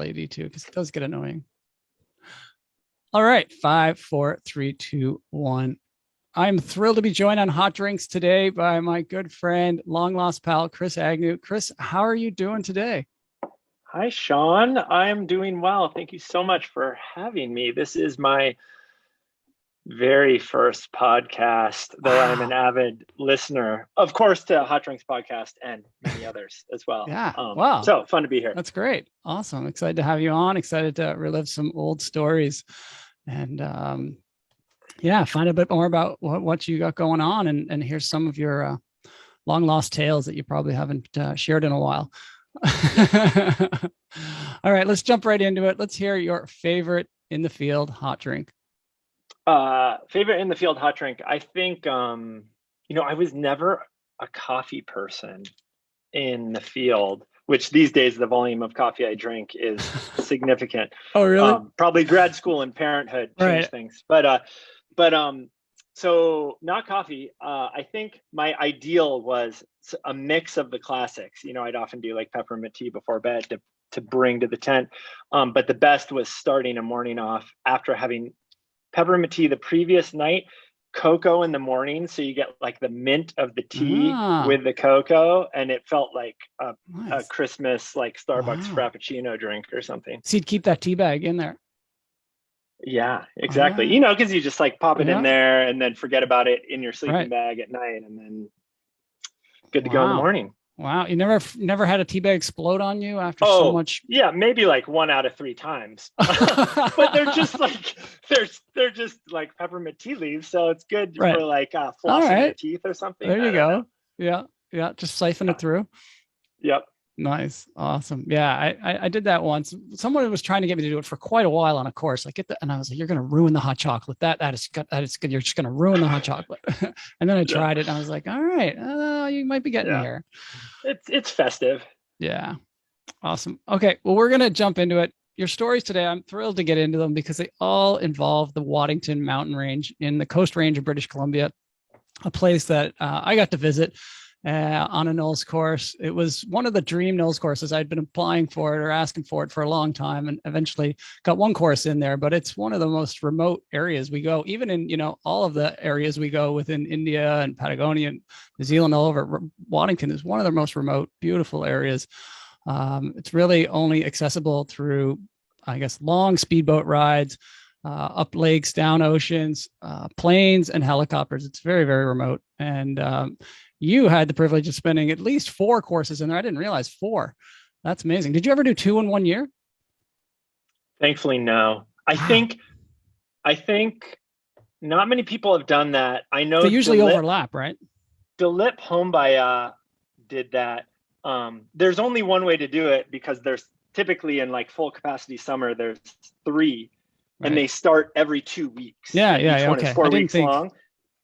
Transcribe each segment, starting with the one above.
lady too, because it does get annoying. All right, 5, 4, 3, 2, 1. I'm thrilled to be joined on Hot Drinks today by my good friend, long lost pal, Chris Agnew. Chris, how are you doing today? Hi, Sean. I'm doing well. Thank you so much for having me. This is my very first podcast, though I'm an Wow. avid listener, of course, to Hot Drinks podcast and many others as well. Yeah. Wow. So fun to be here. That's great. Awesome. Excited to have you on. Excited to relive some old stories and yeah, find a bit more about what you got going on and here's some of your long lost tales that you probably haven't shared in a while. All right, let's jump right into it. Let's hear your favorite in the field hot drink. Favorite in the field hot drink. I think, I was never a coffee person in the field, which these days the volume of coffee I drink is significant. Oh, really? Probably grad school and parenthood changed things. So not coffee. I think my ideal was a mix of the classics. I'd often do like peppermint tea before bed to bring to the tent. But the best was starting a morning off after having peppermint tea the previous night, cocoa in the morning. So you get like the mint of the tea with the cocoa. And it felt like a Christmas, like Starbucks Frappuccino drink or something. So you'd keep that tea bag in there. Yeah, exactly. Because you just like pop it in there and then forget about it in your sleeping bag at night and then good to go in the morning. Wow. You never had a tea bag explode on you after so much? Yeah, maybe like 1 out of 3 times. But they're just like peppermint tea leaves. So it's good for like flossing your teeth or something. There you go. Yeah. Yeah. Just siphon it through. Yep. Nice. Awesome. Yeah. I did that once. Someone was trying to get me to do it for quite a while on a course. And I was like, you're going to ruin the hot chocolate. That is good. You're just going to ruin the hot chocolate. And then I tried it and I was like, all right, you might be getting here. It's festive. Yeah. Awesome. Okay. Well, we're going to jump into it. Your stories today, I'm thrilled to get into them because they all involve the Waddington Mountain Range in the Coast Range of British Columbia, a place that I got to visit on a NOLS course. It was one of the dream NOLS courses. I'd been applying for it or asking for it for a long time and eventually got one course in there, but it's one of the most remote areas we go, even in, all of the areas we go within India and Patagonia and New Zealand, all over. Waddington is one of the most remote, beautiful areas. It's really only accessible through, I guess, long speedboat rides, up lakes, down oceans, planes and helicopters. It's very, very remote. And you had the privilege of spending at least 4 courses in there. I didn't realize 4. That's amazing. Did you ever do 2 in 1 year? Thankfully, no. I think not many people have done that. I know they usually overlap, right? Dilip Hombaya did that. There's only one way to do it because there's typically in like full capacity summer, there's 3 and they start every 2 weeks. Yeah. Each one is 4 weeks long.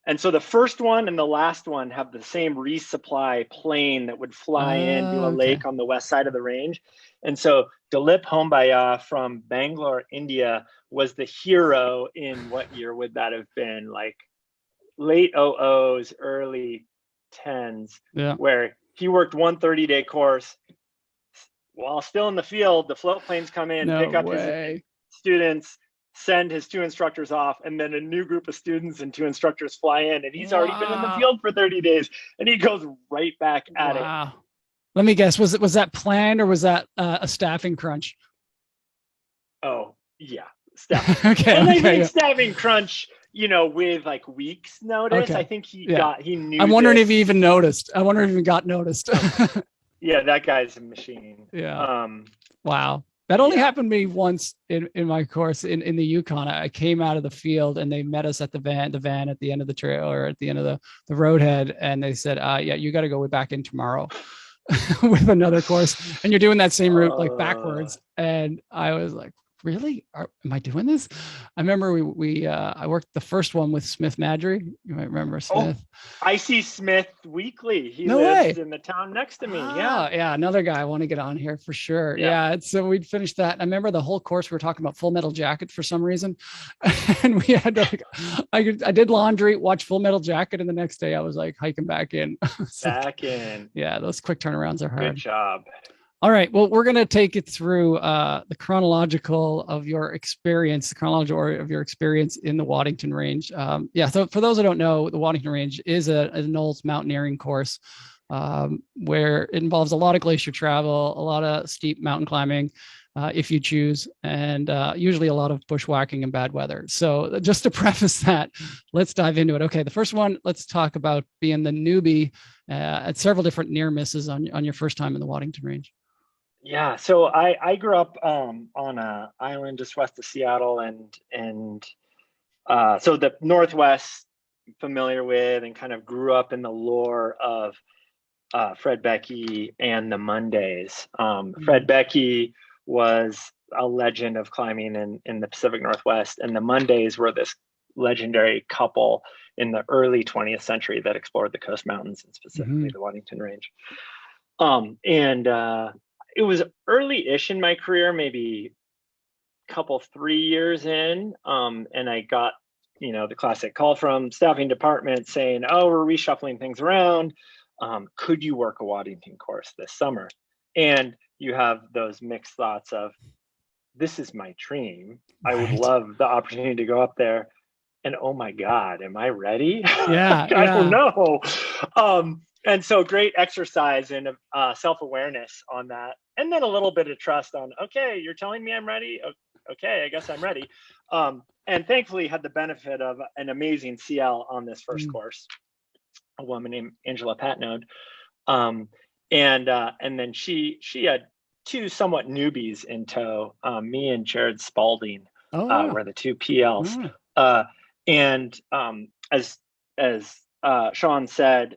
And so the first one and the last one have the same resupply plane that would fly into a lake on the west side of the range. And so Dilip Hombaya from Bangalore, India was the hero in what year would that have been? Like late 00s, early 10s, where he worked one 30-day course while still in the field. The float planes come in, pick up his students, send his 2 instructors off, and then a new group of students and 2 instructors fly in, and he's already been in the field for 30 days and he goes right back at it. Let me guess, was that planned or was that a staffing crunch? Oh yeah, staffing. I think staffing crunch, with like weeks notice. I think he knew. I'm wondering if he even noticed. I wonder if he got noticed. Yeah, that guy's a machine. Yeah. Wow. That only happened to me once in my course in the Yukon. I came out of the field and they met us at the van at the end of the trail or at the end of the roadhead. And they said, you got to go back in tomorrow with another course. And you're doing that same route, like backwards. And I was like, really? Am I doing this? I remember I worked the first one with Smith Madry. You might remember Smith. I see Smith weekly. He lives in the town next to me. Yeah. Another guy I want to get on here for sure. Yeah. So we'd finished that. I remember the whole course we were talking about Full Metal Jacket for some reason. And we had to, I did laundry, watch Full Metal Jacket. And the next day I was like hiking back in. Back in. Yeah. Those quick turnarounds are hard. Good job. All right. Well, we're going to take it through the chronological of your experience, the chronology of your experience in the Waddington Range. Yeah. So for those who don't know, the Waddington Range is a NOLS mountaineering course where it involves a lot of glacier travel, a lot of steep mountain climbing, if you choose, and usually a lot of bushwhacking and bad weather. So just to preface that, let's dive into it. Okay. The first one, let's talk about being the newbie at several different near misses on your first time in the Waddington Range. Yeah, so I grew up on a island just west of Seattle, and so the Northwest familiar with, and kind of grew up in the lore of Fred Beckey and the Mondays. Fred Beckey was a legend of climbing in the Pacific Northwest, and the Mondays were this legendary couple in the early 20th century that explored the Coast Mountains and specifically the Waddington Range. It was early-ish in my career, maybe a couple, 3 years in, and I got, the classic call from staffing department saying, "Oh, we're reshuffling things around. Could you work a Waddington course this summer?" And you have those mixed thoughts of, this is my dream. I would love the opportunity to go up there, and oh my God, am I ready? Yeah, I don't know. And so great exercise in self-awareness on that. And then a little bit of trust on, okay, you're telling me I'm ready. Okay, I guess I'm ready. And thankfully had the benefit of an amazing CL on this first course, a woman named Angela Patnode. And then she had two somewhat newbies in tow. Me and Jared Spalding were the two PLs. As Sean said,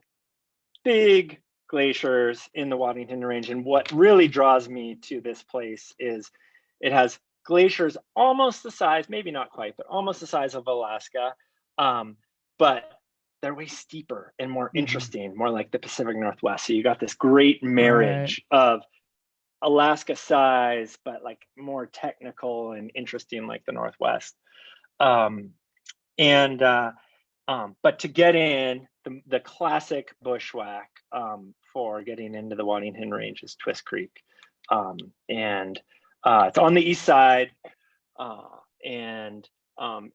big glaciers in the Waddington Range. And what really draws me to this place is it has glaciers almost the size, maybe not quite, but almost the size of Alaska. But they're way steeper and more interesting, more like the Pacific Northwest. So you got this great marriage of Alaska size, but like more technical and interesting like the Northwest. But to get in, the classic bushwhack for getting into the Waddington Range is Twist Creek. It's on the east side, and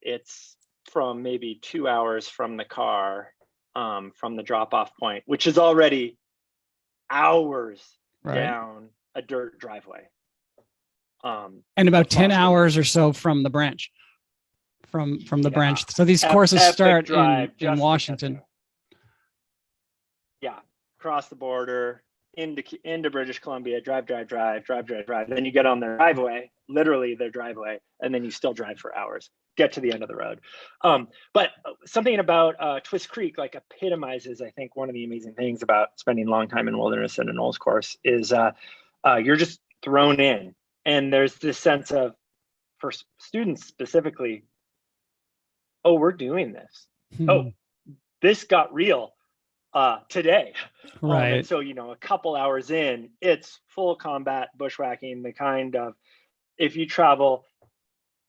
it's from maybe 2 hours from the car, from the drop-off point, which is already hours down a dirt driveway. And about 10 hours or so from the branch. From the branch. So these courses start in Washington. Yeah, cross the border into British Columbia, drive. Then you get on their driveway, literally their driveway, and then you still drive for hours, get to the end of the road. But something about Twist Creek like epitomizes, I think, one of the amazing things about spending a long time in wilderness in a NOLS course is you're just thrown in. And there's this sense of, for students specifically, oh, we're doing this. Oh, this got real today. And so, a couple hours in, it's full combat bushwhacking, the kind of, if you travel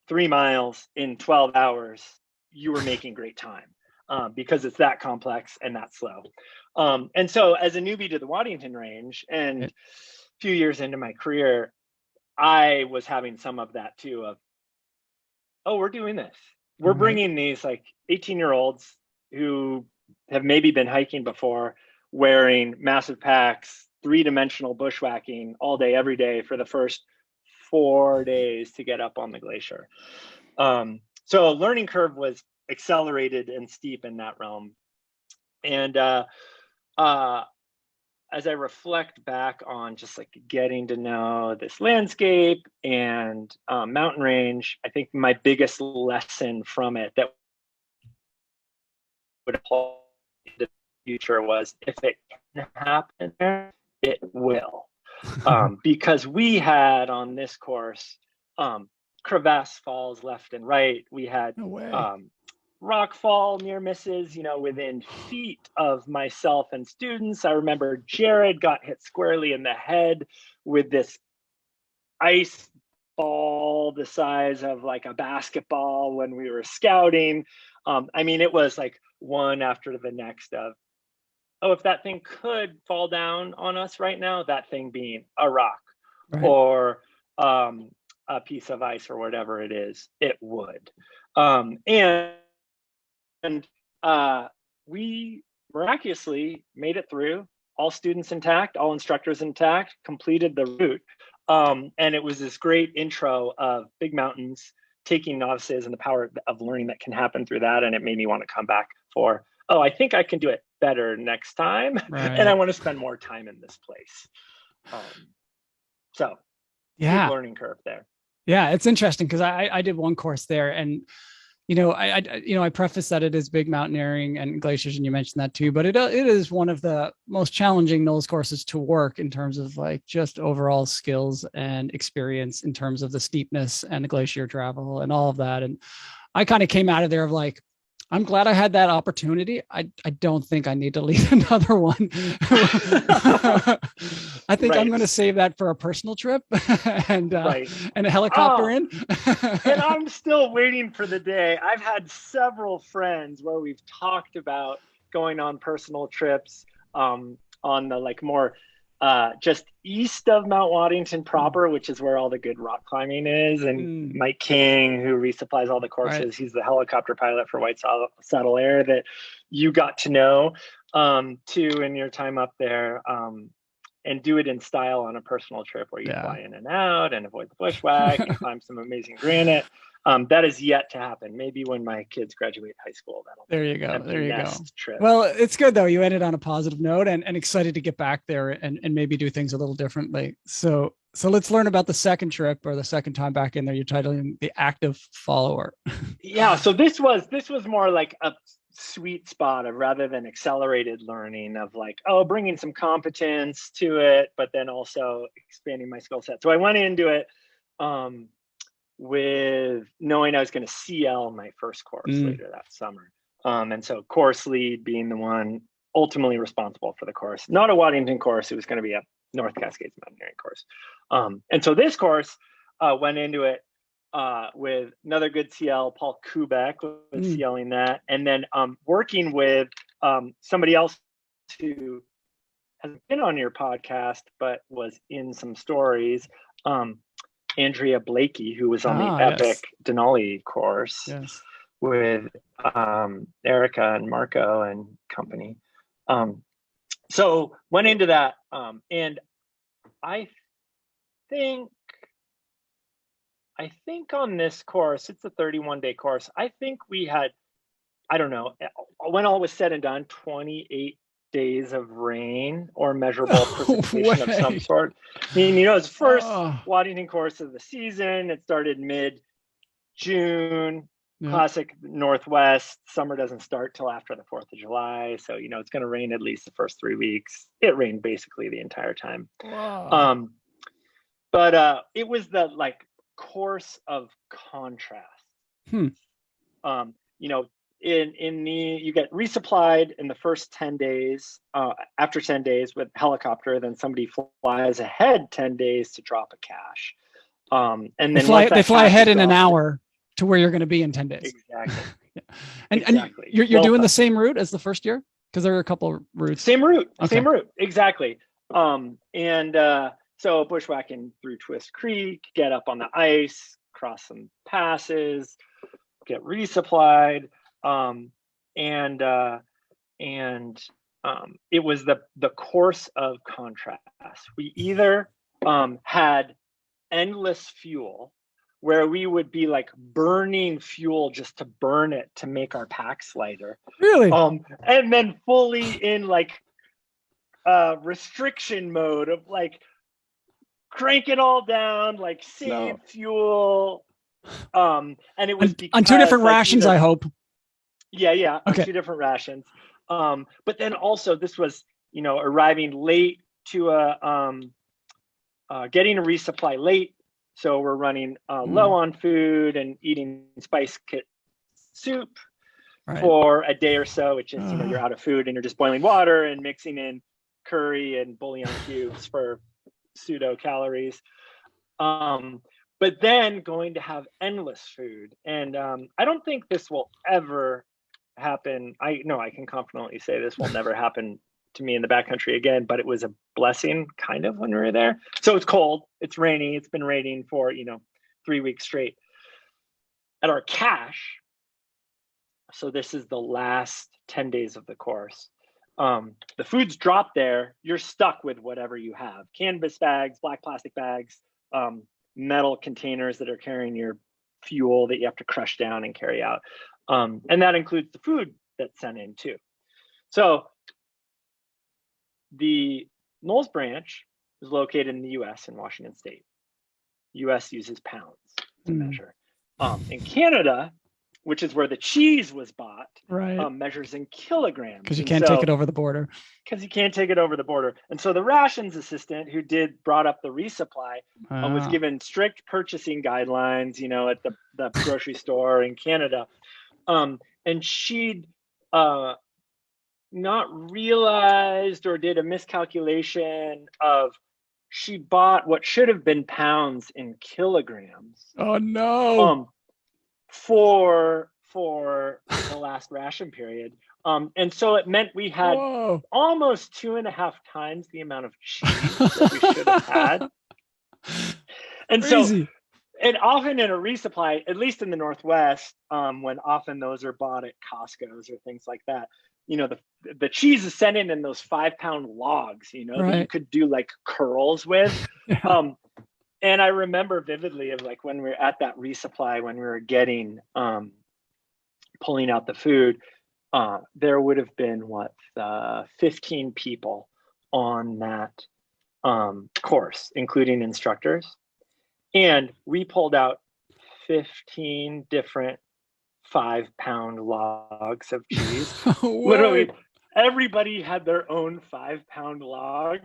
3 miles in 12 hours, you were making great time because it's that complex and that slow. And so as a newbie to the Waddington Range and a few years into my career, I was having some of that too of, oh, we're doing this. We're bringing these like 18-year-olds who have maybe been hiking before, wearing massive packs, 3-dimensional bushwhacking all day, every day for the first 4 days to get up on the glacier. So learning curve was accelerated and steep in that realm. And as I reflect back on just like getting to know this landscape and mountain range, I think my biggest lesson from it that would apply in the future was, if it can happen there, it will. Because we had on this course crevasse falls left and right. We had rock fall near misses, within feet of myself and students. I remember Jared got hit squarely in the head with this ice ball the size of like a basketball when we were scouting. It was like one after the next of, oh, if that thing could fall down on us right now, that thing being a rock Right. or a piece of ice or whatever it is, it would. We miraculously made it through, all students intact, all instructors intact, completed the route. And it was this great intro of big mountains, taking novices, and the power of learning that can happen through that. And it made me want to come back for, oh, I think I can do it better next time. Right. And I want to spend more time in this place. So yeah, big learning curve there. Yeah, it's interesting because I did one course there, and I preface that it is big mountaineering and glaciers, and you mentioned that too. But it is one of the most challenging NOLS courses to work in terms of like just overall skills and experience in terms of the steepness and the glacier travel and all of that. And I kind of came out of there of like, I'm glad I had that opportunity. I don't think I need to lead another one. I think I'm going to save that for a personal trip and a helicopter in. And I'm still waiting for the day. I've had several friends where we've talked about going on personal trips on the like more just east of Mount Waddington proper, which is where all the good rock climbing is. And Mike King, who resupplies all the courses, he's the helicopter pilot for White Saddle Air that you got to know too in your time up there, and do it in style on a personal trip where you fly in and out and avoid the bushwhack and climb some amazing granite. That is yet to happen. Maybe when my kids graduate high school, there you go. There you go. Trip. Well, it's good though. You ended on a positive note and excited to get back there and maybe do things a little differently. So let's learn about the second trip, or the second time back in there. You're titling The Active Follower. Yeah. So this was more like a sweet spot of, rather than accelerated learning, of like, bringing some competence to it, but then also expanding my skill set. So I went into it with knowing I was going to CL my first course later that summer. And so course lead being the one ultimately responsible for the course, not a Waddington course. It was going to be a North Cascades mountaineering course. And so this course went into it with another good CL, Paul Kubek, was CLing that. And then working with somebody else who has been on your podcast, but was in some stories, Andrea Blakey, who was on the Epic Denali course with Erica and Marco and company. So went into that, and I think on this course, it's a 31-day course. I think we had, I don't know, when all was said and done, 28 days of rain or measurable precipitation of some sort. I mean, it's first Waddington course of the season. It started mid-June. Classic Northwest. Summer doesn't start till after the 4th of July. So, it's going to rain at least the first 3 weeks. It rained basically the entire time. But it was the like course of contrast. You get resupplied in the first 10 days, after 10 days with helicopter, then somebody flies ahead 10 days to drop a cache. And then they fly ahead in an hour to where you're going to be in 10 days. Exactly. And you're doing the same route as the first year? Because there are a couple of routes. Same route. Exactly. So bushwhacking through Twist Creek, get up on the ice, cross some passes, get resupplied. It was the course of contrast. We either had endless fuel, where we would be like burning fuel just to burn it to make our packs lighter. Really? And then fully in like restriction mode of like crank it all down, like save fuel. And it was on 2 different rations, I hope. Yeah. Okay. On 2 different rations. But then also this was, arriving late to getting a resupply late. So we're running low on food and eating spice kit soup for a day or so, which is, you're out of food and you're just boiling water and mixing in curry and bouillon cubes for pseudo calories. But then going to have endless food. And I don't think this will ever happen. I can confidently say this will never happen to me in the backcountry again, but it was a blessing kind of when we were there. So it's cold, it's raining, it's been raining for, 3 weeks straight. At our cache, so this is the last 10 days of the course, the food's dropped there, you're stuck with whatever you have. Canvas bags, black plastic bags, metal containers that are carrying your fuel that you have to crush down and carry out. And that includes the food that's sent in too. So the NOLS branch is located in the US in Washington State. US uses pounds to measure. In Canada, which is where the cheese was bought, right, measures in kilograms. Because you can't take it over the border. Because you can't take it over the border. And so the rations assistant who brought up the resupply was given strict purchasing guidelines, at the grocery store in Canada. And she'd not realized or did a miscalculation of, she bought what should have been pounds in kilograms. Oh no. For the last ration period. And so it meant we had almost 2.5 times the amount of cheese that we should have had. And Crazy. So, and often in a resupply, at least in the Northwest, when often those are bought at Costco's or things like that, the cheese is sent in those 5-pound logs, that you could do like curls with. Yeah. And I remember vividly of like when we were at that resupply, when we were getting, pulling out the food, there would have been 15 people on that course, including instructors. And we pulled out 15 different 5-pound logs of cheese. Literally, everybody had their own 5-pound log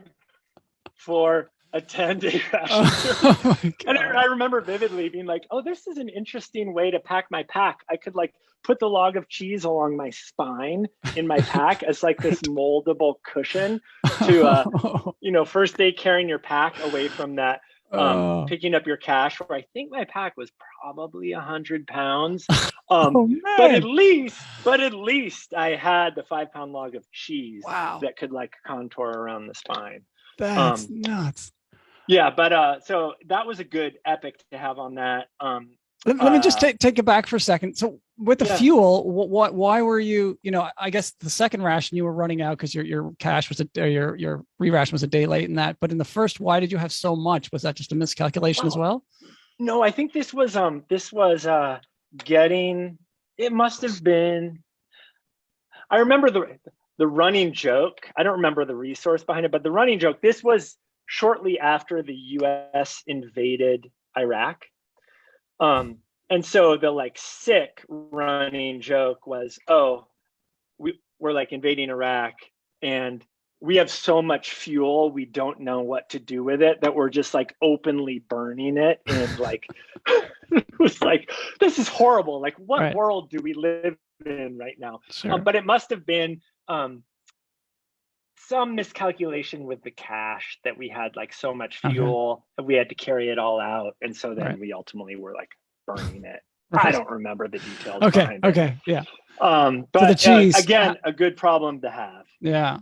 for a 10-day ration. And I remember vividly being like, oh, this is an interesting way to pack my pack. I could like put the log of cheese along my spine in my pack as like this moldable cushion to, first day carrying your pack away from that, picking up your cache, where I think my pack was probably 100 pounds. But at least I had the 5-pound log of cheese that could like contour around the spine. That's nuts. Yeah, but so that was a good epic to have on that. Let me just take it back for a second. So with the fuel, why were you, I guess the second ration you were running out because your cache was your re-ration was a day late in that. But in the first, why did you have so much? Was that just a miscalculation as well? No, I think this was getting, it must have been, I remember the running joke. I don't remember the resource behind it, but the running joke, this was shortly after the US invaded Iraq. And so the like sick running joke was, we're like invading Iraq and we have so much fuel, we don't know what to do with it, that we're just like openly burning it. And like, it was like, this is horrible. Like, what world do we live in right now? Sure. But it must have been some miscalculation with the cache that we had like so much fuel and we had to carry it all out. And so then we ultimately were like burning it. I don't remember the details behind it. Yeah. But so the cheese, again, a good problem to have. Yeah.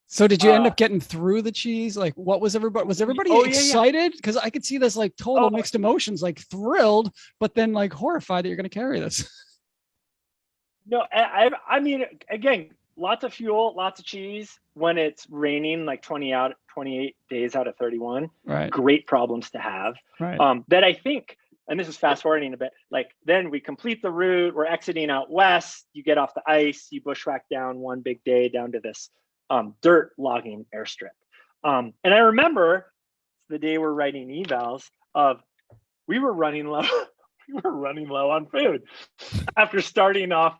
So did you end up getting through the cheese? Like, what was everybody excited? Because I could see this like total mixed emotions, like thrilled, but then like horrified that you're going to carry this. No, I mean, again, lots of fuel, lots of cheese when it's raining like 28 days out of 31. Right. Great problems to have. Right. That I think, and this is fast forwarding a bit, like then we complete the route, we're exiting out west, you get off the ice, you bushwhack down one big day down to this dirt logging airstrip. And I remember the day we're writing evals of, we were running low on food after starting off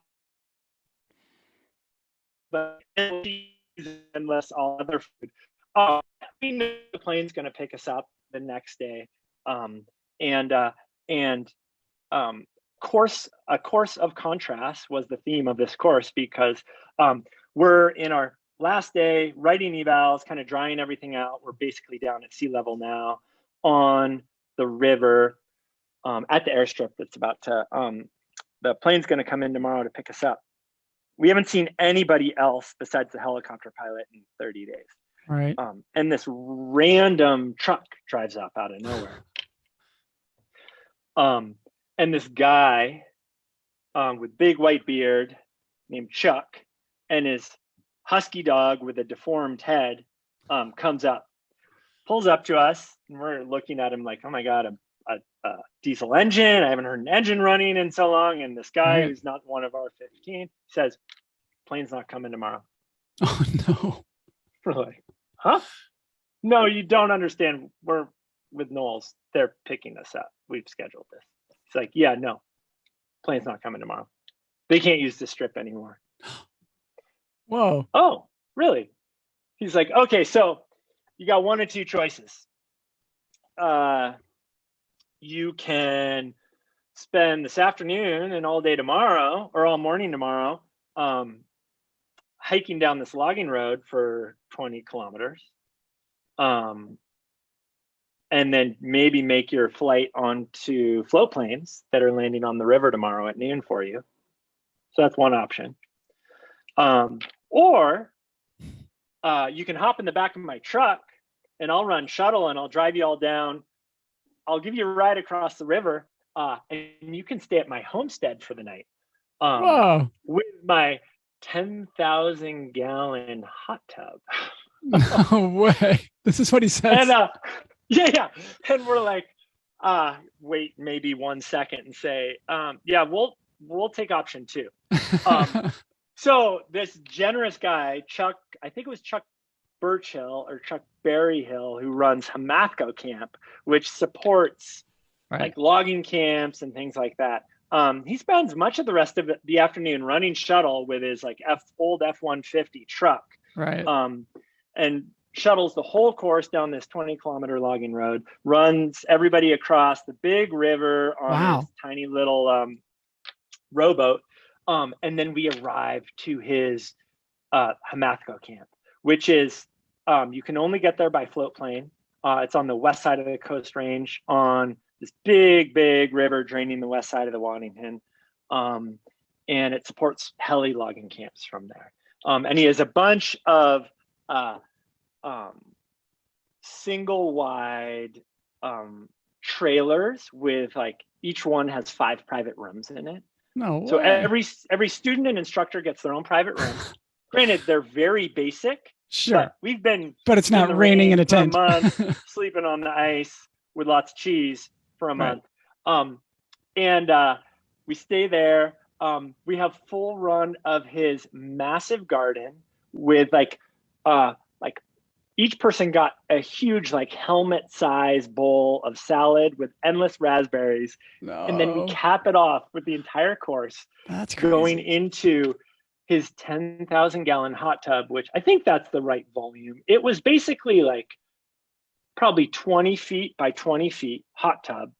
but unless all other food. We knew the plane's going to pick us up the next day, a course of contrast was the theme of this course, because we're in our last day writing evals, kind of drying everything out. We're basically down at sea level now on the river at the airstrip that's about to. The plane's going to come in tomorrow to pick us up. We haven't seen anybody else besides the helicopter pilot in 30 days. Right. And this random truck drives up out of nowhere. And this guy with big white beard named Chuck and his husky dog with a deformed head comes up, pulls up to us, and we're looking at him like, oh my God, a diesel engine. I haven't heard an engine running in so long. And this guy who's not one of our 15 says, plane's not coming tomorrow. Oh no. We're like, huh? No, you don't understand. We're with NOLS. They're picking us up. We've scheduled this. It's like, yeah, no, plane's not coming tomorrow. They can't use this strip anymore. Whoa. Oh, really? He's like, okay, so you got one of two choices. You can spend this afternoon and all day tomorrow, or all morning tomorrow, hiking down this logging road for 20 kilometers. And then maybe make your flight onto float planes that are landing on the river tomorrow at noon for you. So that's one option. Or you can hop in the back of my truck and I'll run shuttle and I'll drive you all down. I'll give you a ride across the river and you can stay at my homestead for the night. Whoa. With my 10,000 gallon hot tub. No way. This is what he says. And yeah. And we're like, wait maybe 1 second and say, yeah, we'll take option 2. So this generous guy, Chuck, I think it was Chuck Birchhill or Chuck Berryhill, who runs Hamathco Camp, which supports like logging camps and things like that. He spends much of the rest of the afternoon running shuttle with his like old F-150 truck. Right. And shuttles the whole course down this 20-kilometer logging road, runs everybody across the big river on this tiny little rowboat. And then we arrive to his Hamathco camp, which is, you can only get there by float plane. It's on the west side of the Coast Range on this big river draining the west side of the Waddington. And it supports heli logging camps from there. And he has a bunch of single wide trailers with like each one has 5 private rooms in it. No way. So every student and instructor gets their own private room. Granted, they're very basic. Sure. But it's not raining in a tent. For a month, sleeping on the ice with lots of cheese for a month. And we stay there. We have full run of his massive garden with like each person got a huge like helmet size bowl of salad with endless raspberries. No. And then we cap it off with the entire course. That's crazy. Going into his 10,000 gallon hot tub, which I think that's the right volume. It was basically like probably 20 feet by 20 feet hot tub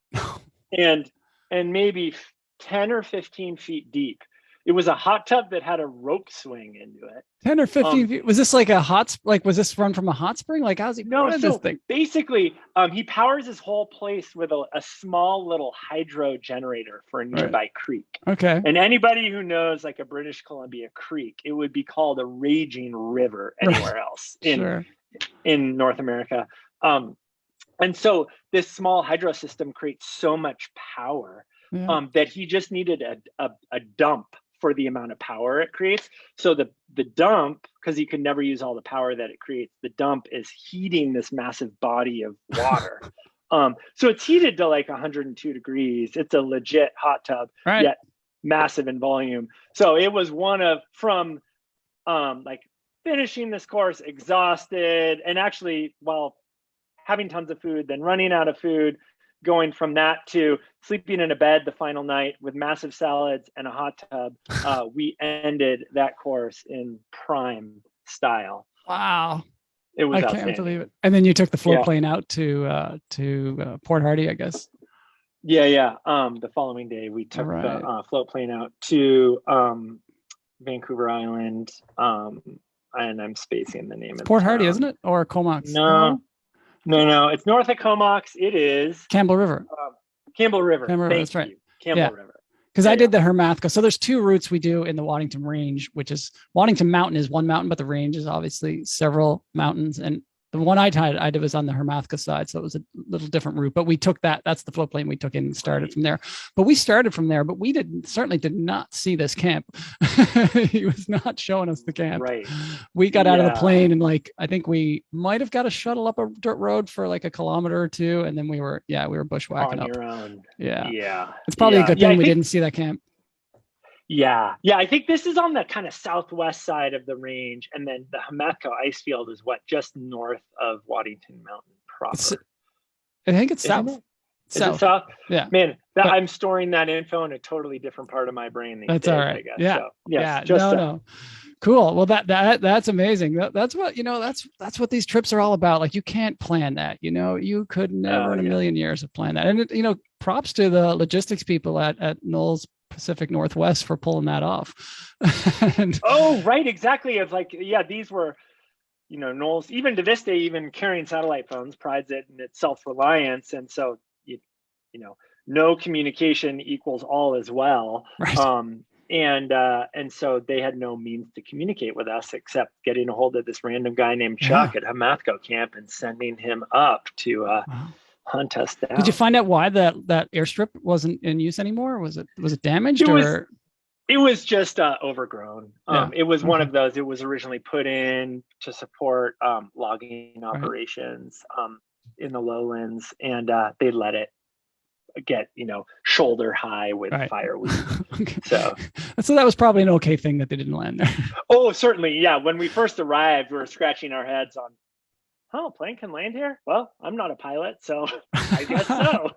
and maybe 10 or 15 feet deep. It was a hot tub that had a rope swing into it. 10 or 15 feet. Was this like was this run from a hot spring? Like, how's he doing this thing? Basically, he powers his whole place with a small little hydro generator for a nearby creek. Okay. And anybody who knows like a British Columbia creek, it would be called a raging river anywhere else in North America. And so this small hydro system creates so much power that he just needed a dump for the amount of power it creates. So the dump, because he could never use all the power that it creates, the dump is heating this massive body of water. So it's heated to like 102 degrees. It's a legit hot tub, yet massive in volume. So it was from like finishing this course exhausted, and actually while having tons of food, then running out of food, going from that to sleeping in a bed the final night with massive salads and a hot tub. We ended that course in prime style. Wow. It was I can't believe it. And then you took the float plane out to Port Hardy, I guess. Yeah. The following day we took the float plane out to Vancouver Island. And I'm spacing the name of Port Hardy, isn't it? Or Comox? No, it's north of Comox. It is Campbell River. Campbell River. That's right. Campbell River. because I did the Hermathka. So there's two routes we do in the Waddington Range, which is Waddington Mountain is one mountain, but the range is obviously several mountains. And the one I did was on the Hermathka side, so it was a little different route. But we took that's the floodplain we took in and started from there. But we started from there, but we certainly did not see this camp. He was not showing us the camp. Right. We got out of the plane and I think we might have got a shuttle up a dirt road for like a kilometer or two, and then we were bushwhacking on up. your own. Yeah. It's probably a good thing we didn't see that camp. Yeah. I think this is on the kind of southwest side of the range, and then the Hermathka ice field is just north of Waddington Mountain proper. I think it's south. Is it south? Yeah. Man, I'm storing that info in a totally different part of my brain these days, all right. I guess. Yeah. So, yes, no. Cool. Well, that's amazing. That's what, that's what these trips are all about. Like, you can't plan that, you could never in a million years have planned that. And, props to the logistics people at NOLS Pacific Northwest for pulling that off. Right. Exactly. It's like, these were, NOLS, even to this day, even carrying satellite phones prides it in its self-reliance. And so, no communication equals all as well. Right. And so they had no means to communicate with us except getting a hold of this random guy named Chuck at Hermathka camp and sending him up to hunt us down. Did you find out why that airstrip wasn't in use anymore? Was it damaged It was just overgrown. It was one of those. It was originally put in to support logging operations in the lowlands, and they let it get shoulder high with fireweed. Okay. So that was probably an okay thing that they didn't land there. Oh, certainly. Yeah. When we first arrived, we were scratching our heads on, a plane can land here? Well, I'm not a pilot, so I guess so.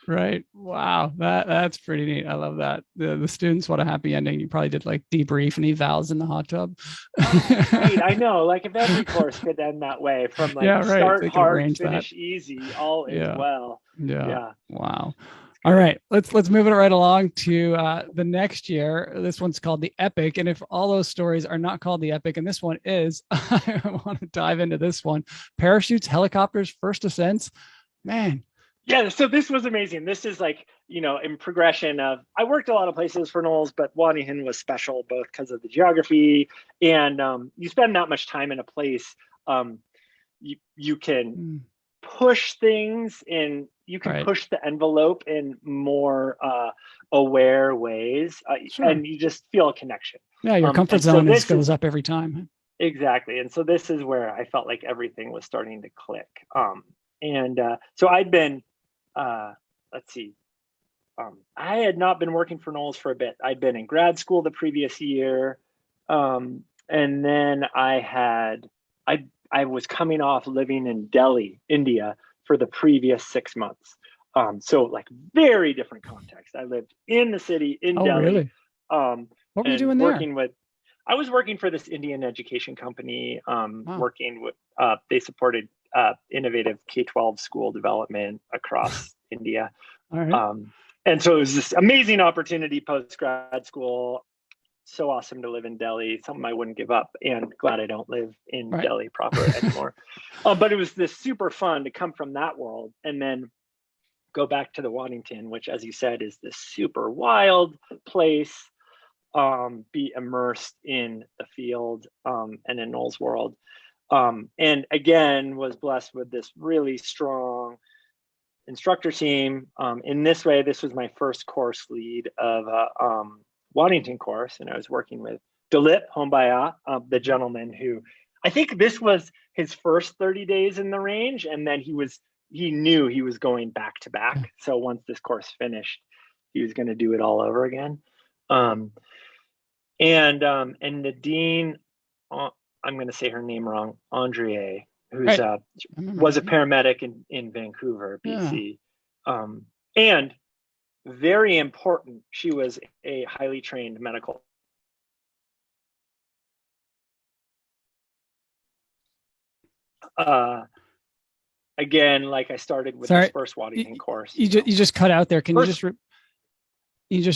Right. Wow. That's pretty neat. I love that. The students, what a happy ending. You probably did like debrief and evals in the hot tub. Right. I know. Like, if every course could end that way, from start hard, finish easy, all is well. Yeah. Wow. All right, let's move it right along to the next year. This one's called the Epic, and if all those stories are not called the Epic, and this one is, I want to dive into this one. Parachutes, helicopters, first ascents, man. Yeah, so this was amazing. This is like, in progression of, I worked a lot of places for NOLS, but Waddington was special both because of the geography and you spend that much time in a place, you can push things in. You can push the envelope in more aware ways, and you just feel a connection. Yeah, your comfort zone goes up every time. Exactly. And so this is where I felt like everything was starting to click. So I'd been, I had not been working for NOLS for a bit. I'd been in grad school the previous year. And then I was coming off living in Delhi, India, for the previous 6 months. So like very different context. I lived in the city in Delhi. Really? What were you doing there? I was working for this Indian education company, working with, they supported innovative K-12 school development across India. All right. And so it was this amazing opportunity post-grad school. So awesome to live in Delhi, something I wouldn't give up, and glad I don't live in Delhi proper anymore. But it was this super fun to come from that world and then go back to the Waddington, which, as you said, is this super wild place, be immersed in the field and in NOLS world. And again, was blessed with this really strong instructor team. In this way, this was my first course lead of Waddington course, and I was working with Dilip Hombaya, the gentleman who, I think this was his first 30 days in the range, and then he knew he was going back to back. So once this course finished, he was going to do it all over again. And Nadine, I'm going to say her name wrong, Andrea, who's was a paramedic in Vancouver, BC, and very important, she was a highly trained medical. Again, like I started with this first Waddington course. You just cut out there. Can you just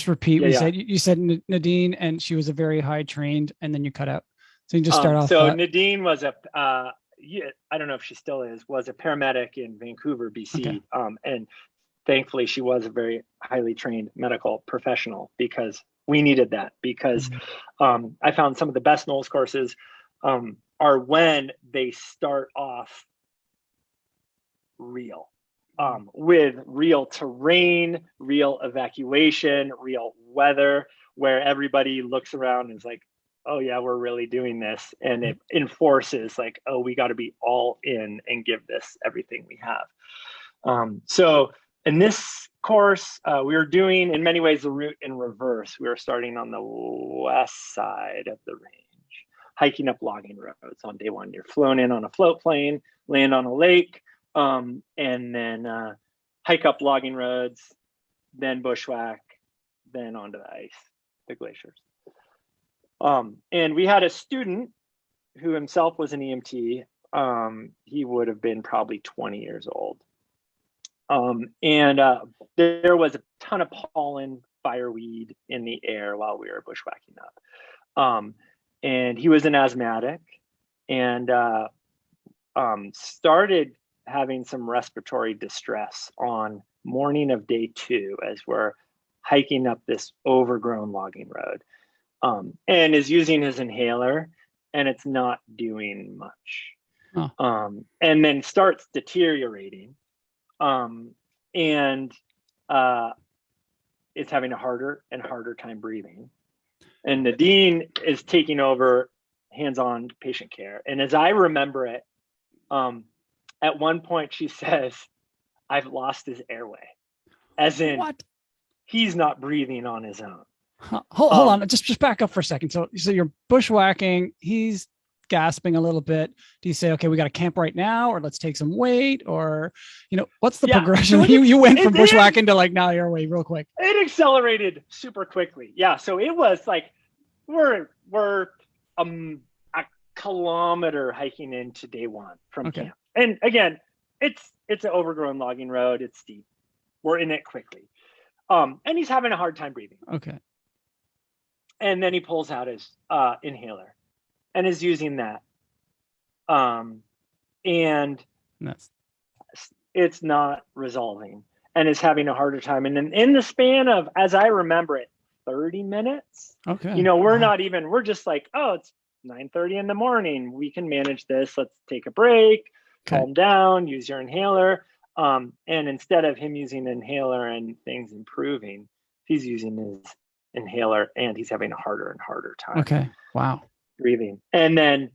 repeat what you said? You said Nadine, and she was a very high trained, and then you cut out. So you just start off. So Nadine was I don't know if she still is, was a paramedic in Vancouver, BC, and thankfully she was a very highly trained medical professional, because we needed that, because I found some of the best NOLS courses are when they start off real, with real terrain, real evacuation, real weather, where everybody looks around and is like, oh yeah, we're really doing this. And it enforces like, oh, we got to be all in and give this everything we have. So in this course, we were doing, in many ways, the route in reverse. We were starting on the west side of the range, hiking up logging roads on day one. You're flown in on a float plane, land on a lake, and then hike up logging roads, then bushwhack, then onto the ice, the glaciers. And we had a student who himself was an EMT. He would have been probably 20 years old. And there was a ton of pollen, fireweed in the air while we were bushwhacking up. And he was an asthmatic, and started having some respiratory distress on morning of day 2 as we're hiking up this overgrown logging road, and is using his inhaler, and it's not doing much. And then starts deteriorating, and it's having a harder and harder time breathing. And Nadine is taking over hands-on patient care. And as I remember it, at one point she says, I've lost his airway, as in what? He's not breathing on his own. Hold on, just back up for a second. So you're bushwhacking, he's gasping a little bit. Do you say, okay, we got to camp right now, or let's take some weight, or, what's the progression? So you went from bushwhacking to like, now airway real quick. It accelerated super quickly. Yeah. So it was like, we're a kilometer hiking into day 1 from camp. And again, it's an overgrown logging road. It's steep. We're in it quickly. And he's having a hard time breathing. Okay. And then he pulls out his inhaler and is using that. And it's not resolving, and is having a harder time. And then in the span of, as I remember it, 30 minutes. Okay. We're just like, oh, it's 9:30 in the morning. We can manage this. Let's take a break, calm down, use your inhaler. And instead of him using the inhaler and things improving, he's using his inhaler and he's having a harder and harder time. Okay. Wow. Breathing. And then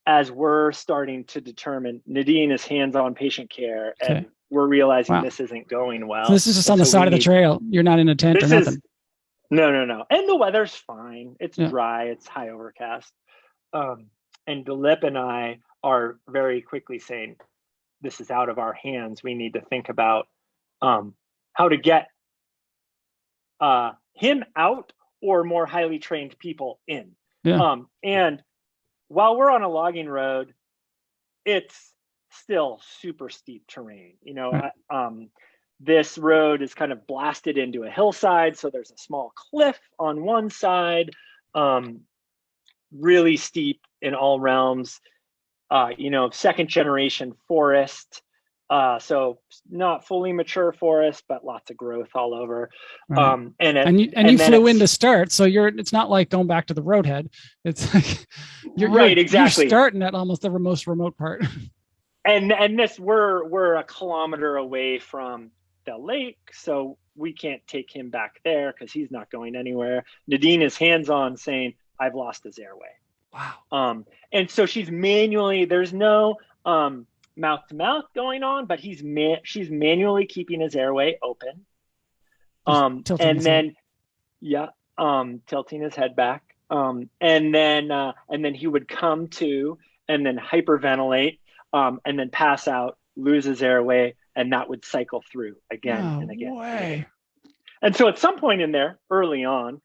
as we're starting to determine, Nadine is hands-on patient care, and we're realizing this isn't going well. So this is just on the side of the trail. You're not in a tent or nothing. No. And the weather's fine. It's dry. It's high overcast. And Dilip and I are very quickly saying, this is out of our hands. We need to think about how to get him out, or more highly trained people in. Yeah. And while we're on a logging road, it's still super steep terrain. This road is kind of blasted into a hillside. So there's a small cliff on one side, really steep in all realms, second generation forest. So not fully mature forest, but lots of growth all over. Right. And you flew in to start, so it's not like going back to the roadhead. It's like exactly. You're starting at almost the most remote part. And this we're a kilometer away from the lake, so we can't take him back there because he's not going anywhere. Nadine is hands-on saying, I've lost his airway. Wow. And so she's manually, there's no mouth to mouth going on, but she's manually keeping his airway open. Tilting his head back. And then he would come to, and then hyperventilate, and then pass out, lose his airway, and that would cycle through again and again. And so at some point in there, early on,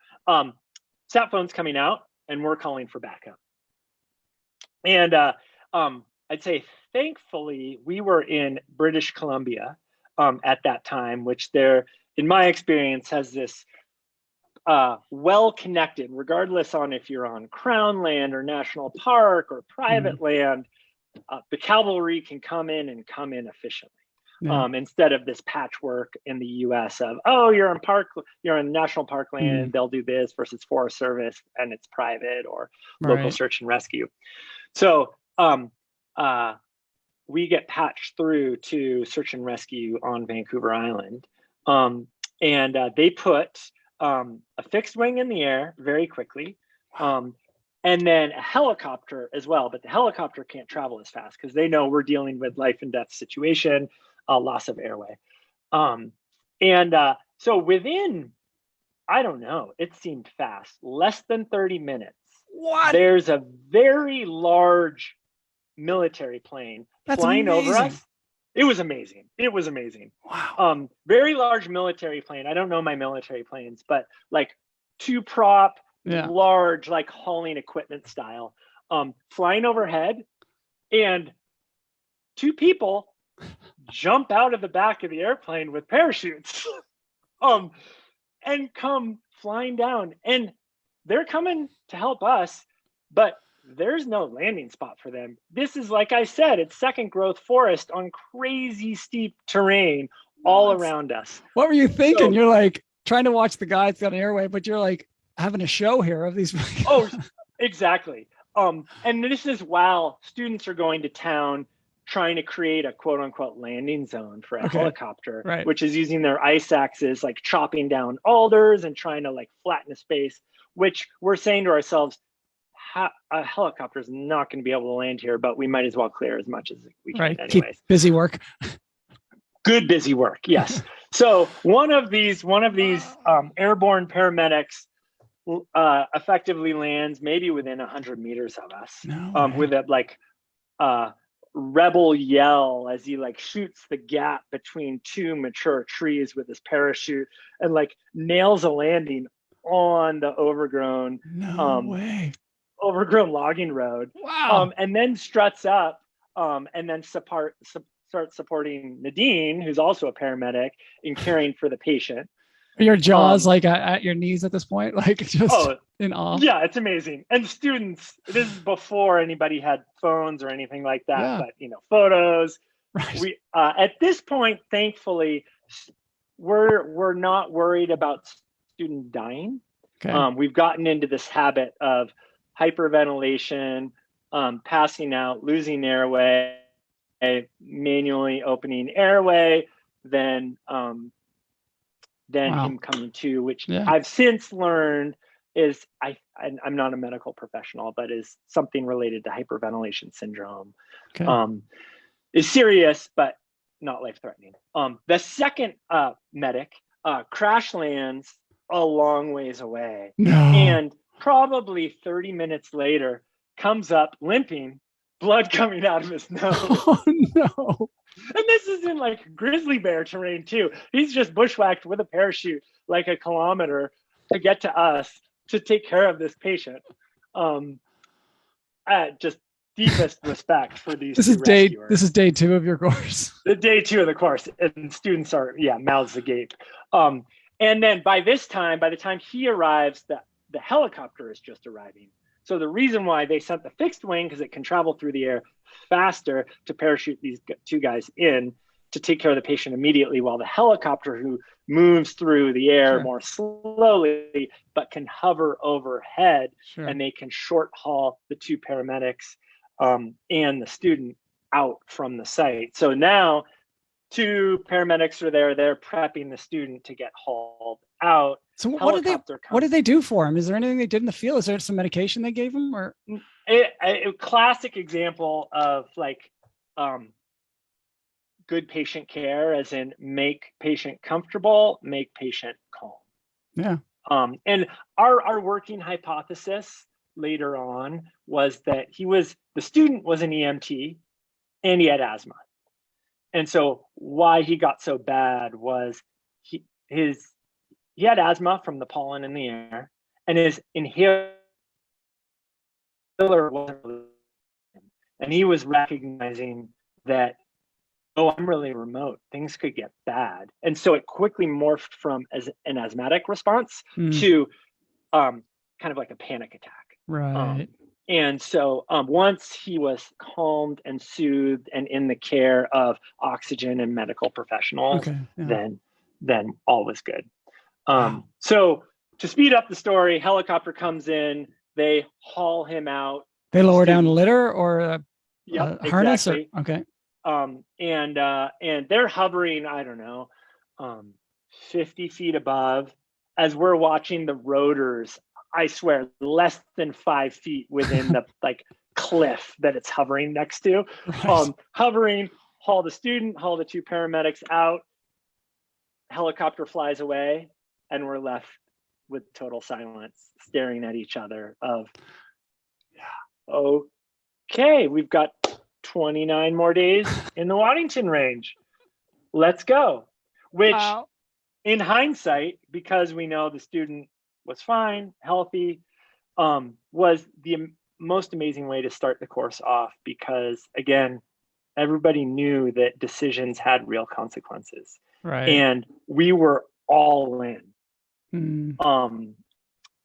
sat phone's coming out, and we're calling for backup. And I'd say, thankfully, we were in British Columbia at that time, which there, in my experience, has this well-connected, regardless on if you're on Crown land or national park or private land, the cavalry can come in efficiently. instead of this patchwork in the US of, you're in national park land, they'll do this versus Forest Service and it's private or local search and rescue. So we get patched through to search and rescue on Vancouver Island. And they put a fixed wing in the air very quickly. And then a helicopter as well, but the helicopter can't travel as fast because they know we're dealing with life and death situation, loss of airway. So within, I don't know, it seemed fast, less than 30 minutes. What? There's a very large military plane flying over us. It was amazing. It was amazing. Wow. Very large military plane. I don't know my military planes, but like 2-prop, large, like hauling equipment style, flying overhead, and 2 people jump out of the back of the airplane with parachutes, and come flying down. And they're coming to help us, but there's no landing spot for them. This is, like I said, it's second growth forest on crazy steep terrain all around us. What were you thinking? So, you're like trying to watch the guys on Airway, but you're like having a show here of these. Oh, exactly. And this is while students are going to town trying to create a quote unquote landing zone for a helicopter, which is using their ice axes, like chopping down alders and trying to like flatten a space, which we're saying to ourselves, a helicopter is not going to be able to land here, but we might as well clear as much as we can anyways. Keep busy work. Good busy work, yes. So one of these airborne paramedics effectively lands maybe within 100 meters of us, with a rebel yell as he like shoots the gap between 2 mature trees with his parachute and like nails a landing on the overgrown logging road. Wow. And then struts up and then starts supporting Nadine, who's also a paramedic, in caring for the patient. Your jaws like at your knees at this point, like just in awe. Yeah, it's amazing. And students, this is before anybody had phones or anything like that, but photos. We at this point, thankfully, we're not worried about students dying. We've gotten into this habit of hyperventilation, passing out, losing airway, manually opening airway, then him coming to, which I've since learned is, I'm not a medical professional, but is something related to hyperventilation syndrome. Is serious, but not life-threatening. The second medic crash lands a long ways away. And probably 30 minutes later, comes up limping, blood coming out of his nose. Oh, no. And this is in like grizzly bear terrain too. He's just bushwhacked with a parachute like a kilometer to get to us to take care of this patient. Just deepest respect for these. This is day 2 of your course. The day 2 of the course, and students are mouths agape. And then by the time he arrives, the helicopter is just arriving. So the reason why they sent the fixed wing, because it can travel through the air faster, to parachute these 2 guys in to take care of the patient immediately, while the helicopter, who moves through the air more slowly but can hover overhead, and they can short haul the 2 paramedics and the student out from the site. So now 2 paramedics are there. They're prepping the student to get hauled out. So what did they do for him? Is there anything they did in the field? Is there some medication they gave him? Or a classic example of like good patient care, as in make patient comfortable, make patient calm. And our working hypothesis later on was that the student was an EMT and he had asthma. And so why he got so bad was he had asthma from the pollen in the air, and his inhaler wasn't really, and he was recognizing that, I'm really remote, things could get bad. And so it quickly morphed from an asthmatic response to kind of like a panic attack. And so once he was calmed and soothed and in the care of oxygen and medical professionals, Okay. Yeah. then all was good. Wow. So to speed up the story, helicopter comes in, they haul him out. They lower down a Student- litter or a Yep, harness exactly. or okay. And they're hovering, I don't know, 50 feet above as we're watching the rotors, I swear, less than 5 feet within the like cliff that it's hovering next to. Right. Hovering, haul the student, haul the 2 paramedics out, helicopter flies away, and we're left with total silence, staring at each other of, okay, we've got 29 more days in the Waddington Range. Let's go. Which, Wow. in hindsight, because we know the student was fine, healthy, was the most amazing way to start the course off, because again, everybody knew that decisions had real consequences. Right. And we were all in.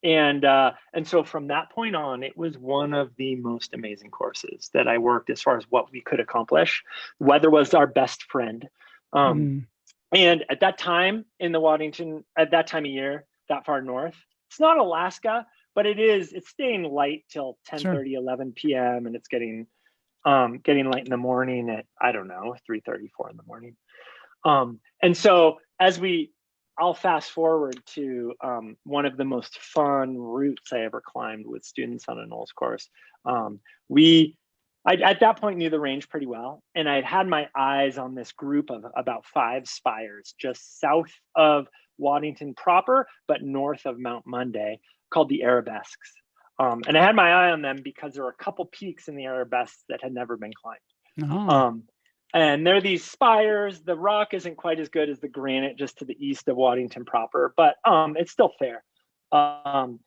And so from that point on, it was one of the most amazing courses that I worked as far as what we could accomplish. Weather was our best friend. And at that time in the Waddington, at that time of year, that far north, it's not Alaska, but it's staying light till 10:30, 11 p.m. And it's getting light in the morning at, I don't know, 3:30, 4 in the morning. And so I'll fast forward to one of the most fun routes I ever climbed with students on a NOLS course. I at that point knew the range pretty well, and I had my eyes on this group of about 5 spires just south of Waddington proper, but north of Mount Monday, called the Arabesques. And I had my eye on them because there were a couple peaks in the Arabesques that had never been climbed. And they're these spires. The rock isn't quite as good as the granite just to the east of Waddington proper, but it's still fair. As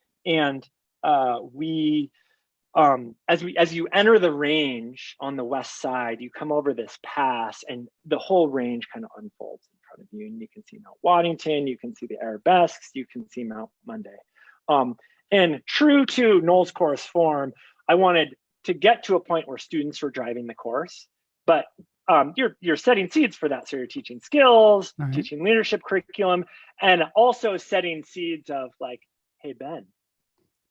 you enter the range on the west side, you come over this pass, and the whole range kind of unfolds in front of you, and you can see Mount Waddington, you can see the Arabesques, you can see Mount Monday. And true to NOLS course form, I wanted to get to a point where students were driving the course, but you're setting seeds for that. So you're teaching skills, teaching leadership curriculum, and also setting seeds of like, hey, Ben,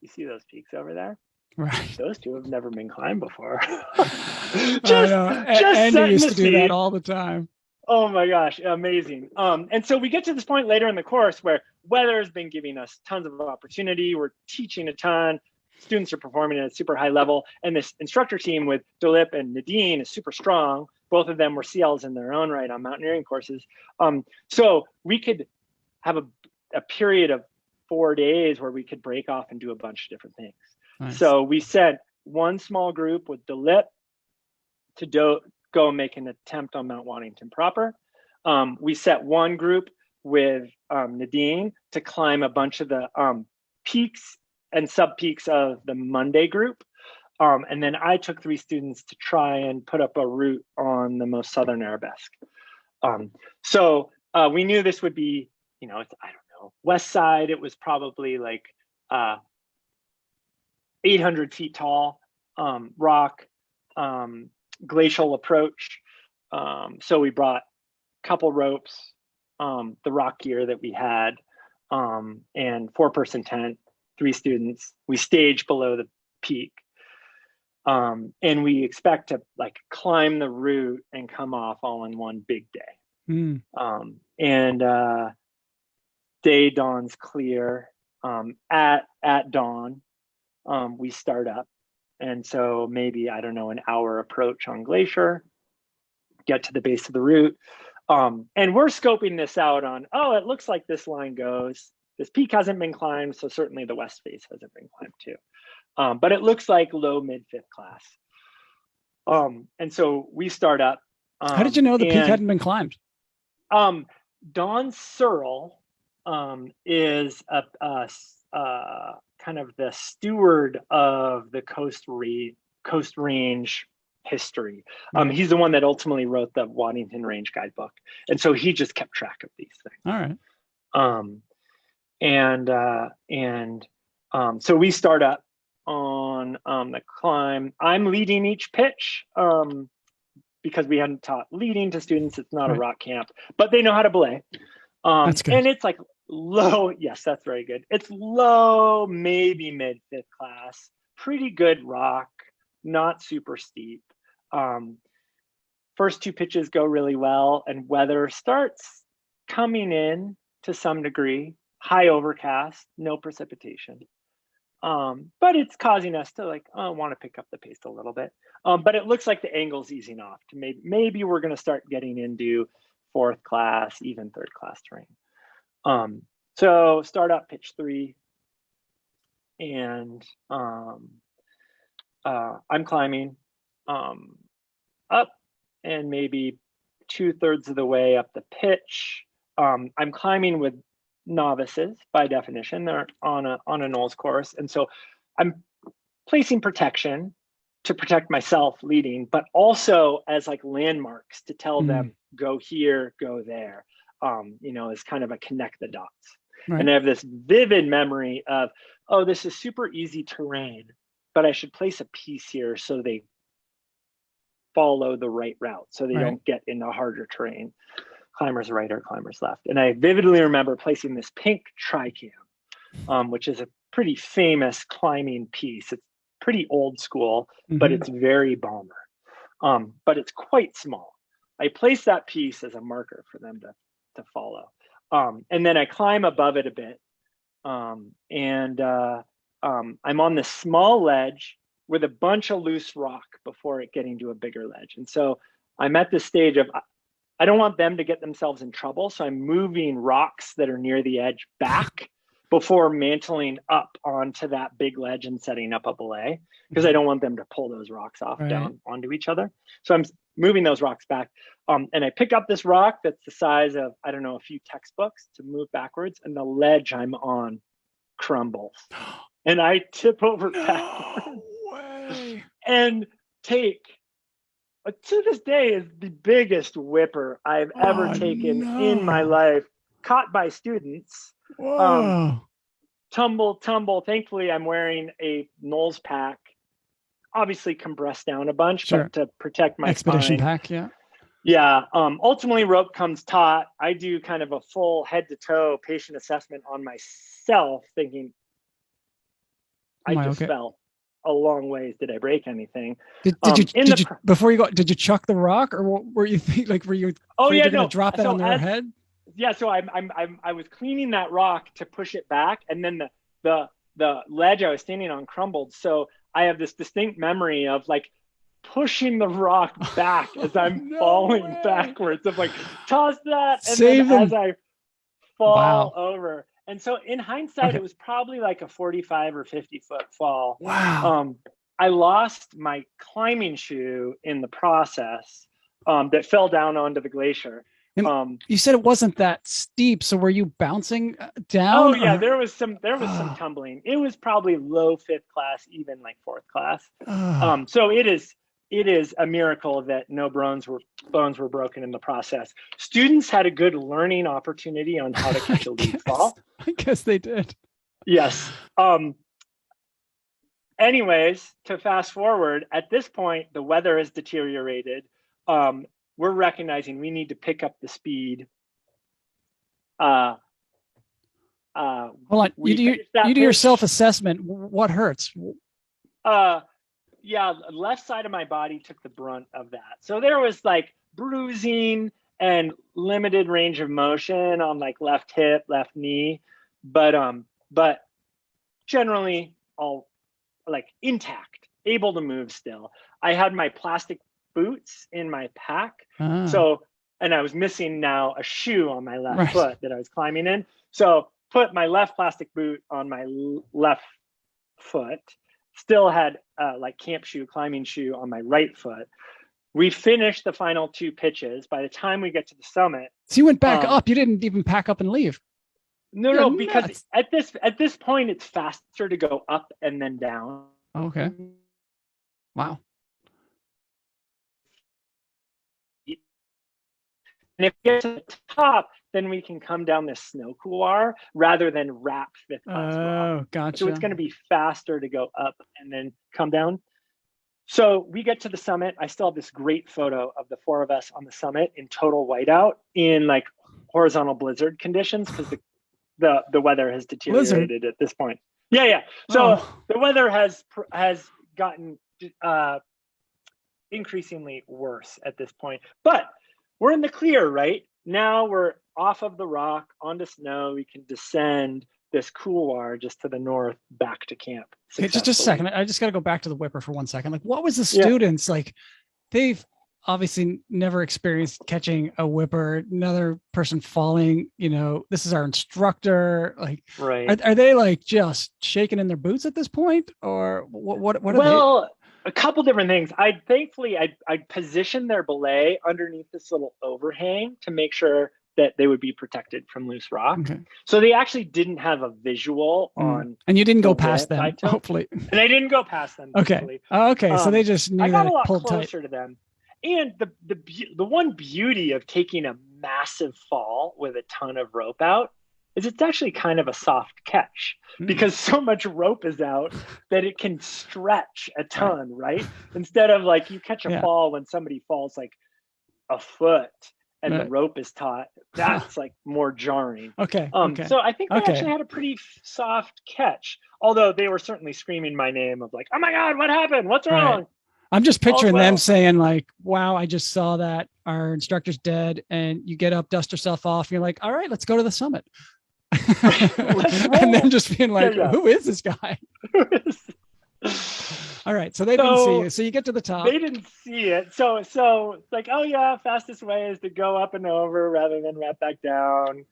you see those peaks over there? Right. Those 2 have never been climbed before. just Andy used to do that all the time. Oh my gosh, amazing. And so we get to this point later in the course where weather has been giving us tons of opportunity. We're teaching a ton. Students are performing at a super high level. And this instructor team with Dilip and Nadine is super strong. Both of them were CLs in their own right on mountaineering courses. So we could have a period of 4 days where we could break off and do a bunch of different things. Nice. So we sent one small group with Dilip to go make an attempt on Mount Waddington proper. We set one group with Nadine to climb a bunch of the peaks and sub-peaks of the Monday group. And then I took 3 students to try and put up a route on the most southern Arabesque. So we knew this would be, I don't know, west side, it was probably like 800 feet tall, rock, glacial approach. So we brought a couple ropes, the rock gear that we had, and 4-person tent, 3 students. We staged below the peak. And we expect to like climb the route and come off all in one big day. Day dawns clear. At dawn, we start up. And so maybe, I don't know, an hour approach on glacier, get to the base of the route. And we're scoping this out on, it looks like this line goes. This peak hasn't been climbed, so certainly the west face hasn't been climbed too. But it looks like low mid 5th class. And so we start up. How did you know the peak hadn't been climbed? Don Searle is a kind of the steward of the Coast Range history. He's the one that ultimately wrote the Waddington Range guidebook. And so he just kept track of these things. All right. So we start up on the climb. I'm leading each pitch because we hadn't taught leading to students. It's not a rock camp, but they know how to belay. That's good. And it's like low. Yes, that's very good. It's low, maybe mid fifth class. Pretty good rock, not super steep. First two pitches go really well, and weather starts coming in to some degree. High overcast, no precipitation. But it's causing us to like want to pick up the pace a little bit. But it looks like the angle's easing off. To maybe we're going to start getting into fourth class, even third class terrain. So start up pitch 3, and I'm climbing up, and maybe 2/3 of the way up the pitch. I'm climbing with novices by definition. They're on a NOLS course, and so I'm placing protection to protect myself leading, but also as like landmarks to tell them go here, go there. As kind of a connect the dots. Right. And I have this vivid memory of, oh, this is super easy terrain, but I should place a piece here so they follow the right route, so they don't get into harder terrain. Climbers right or climbers left. And I vividly remember placing this pink tricam, which is a pretty famous climbing piece. It's pretty old school, but it's very bomber. But it's quite small. I place that piece as a marker for them to follow. And then I climb above it a bit. And I'm on this small ledge with a bunch of loose rock before it getting to a bigger ledge. And so I'm at this stage of, I don't want them to get themselves in trouble. So I'm moving rocks that are near the edge back before mantling up onto that big ledge and setting up a belay, because I don't want them to pull those rocks off down onto each other. So I'm moving those rocks back. And I pick up this rock that's the size of, I don't know, a few textbooks to move backwards, and the ledge I'm on crumbles. And I tip over backwards and take, to this day, is the biggest whipper I've ever taken in my life, caught by students. Tumble. Thankfully, I'm wearing a NOLS pack, obviously compressed down a bunch, but to protect my expedition spine. Pack, Yeah. Ultimately, rope comes taut. I do kind of a full head to toe patient assessment on myself, thinking I just fell a long ways. Did I break anything? Did you before you go? Did you chuck the rock, or were you were you? Going to drop that on their head? Yeah. So I was cleaning that rock to push it back, and then the ledge I was standing on crumbled. So I have this distinct memory of like pushing the rock back as I'm falling backwards. Of like toss that, and then as I fall over. And so in hindsight, it was probably like a 45 or 50 foot fall. Wow. I lost my climbing shoe in the process that fell down onto the glacier. You said it wasn't that steep, so were you bouncing down? Oh yeah, there was some tumbling. It was probably low 5th class, even like 4th class. So it is a miracle that no bones were broken in the process. Students had a good learning opportunity on how to catch a lead fall. I guess they did. Yes. Anyways, to fast forward, at this point, the weather has deteriorated. We're recognizing we need to pick up the speed. Hold on. You do your self-assessment. What hurts? Yeah, left side of my body took the brunt of that. So there was like bruising and limited range of motion on like left hip, left knee, but generally all like intact, able to move still. I had my plastic boots in my pack. So, and I was missing now a shoe on my left foot that I was climbing in. So put my left plastic boot on my left foot. Still had like camp shoe, climbing shoe on my right foot. We finished the final 2 pitches. By the time we get to the summit, so you went back up. You didn't even pack up and leave. No, because at this point it's faster to go up and then down. Okay. Wow. if we get to the top, then we can come down this snow couloir rather than wrap fifth class rock. Oh, gotcha. So it's going to be faster to go up and then come down. So we get to the summit. I still have this great photo of the four of us on the summit in total whiteout in like horizontal blizzard conditions because the weather has deteriorated at this point. Yeah. So the weather has gotten increasingly worse at this point, but we're in the clear, right? Now we're off of the rock onto snow. We can descend this couloir just to the north back to camp. Okay, just a second. I just got to go back to the whipper for 1 second. Like, what was the students like? They've obviously never experienced catching a whipper, another person falling. You know, this is our instructor. Like, right? Are they like just shaking in their boots at this point, or what are they? Well, a couple different things. I positioned their belay underneath this little overhang to make sure that they would be protected from loose rock. Okay. So they actually didn't have a visual on. And you didn't go past them, hopefully. And I didn't go past them. Okay. Okay. So they just knew I got that a lot pulled closer tight. to them. And the one beauty of taking a massive fall with a ton of rope out is it's actually kind of a soft catch because so much rope is out that it can stretch a ton, right? Instead of like you catch a fall when somebody falls like a foot and the rope is taut, that's like more jarring. Okay. So I think they actually had a pretty soft catch, although they were certainly screaming my name of like, oh my God, what happened? What's wrong? I'm just picturing them saying like, wow, I just saw that our instructor's dead, and you get up, dust yourself off, and you're like, all right, let's go to the summit. And then just being like, who is this guy? All right, so they didn't see you. So you get to the top. They didn't see it. So it's like, oh yeah, fastest way is to go up and over rather than wrap back down.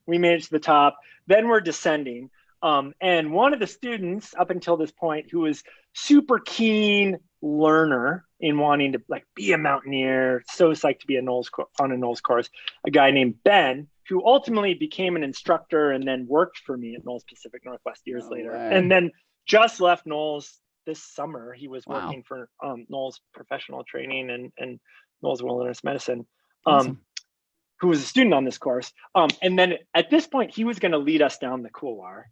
We made it to the top. Then we're descending. And one of the students up until this point who was super keen learner in wanting to like be a mountaineer, so psyched to be on a NOLS course, a guy named Ben, who ultimately became an instructor and then worked for me at NOLS Pacific Northwest years later. And then just left NOLS this summer. He was working for NOLS professional training and NOLS wilderness medicine, who was a student on this course. And then at this point, he was going to lead us down the couloir,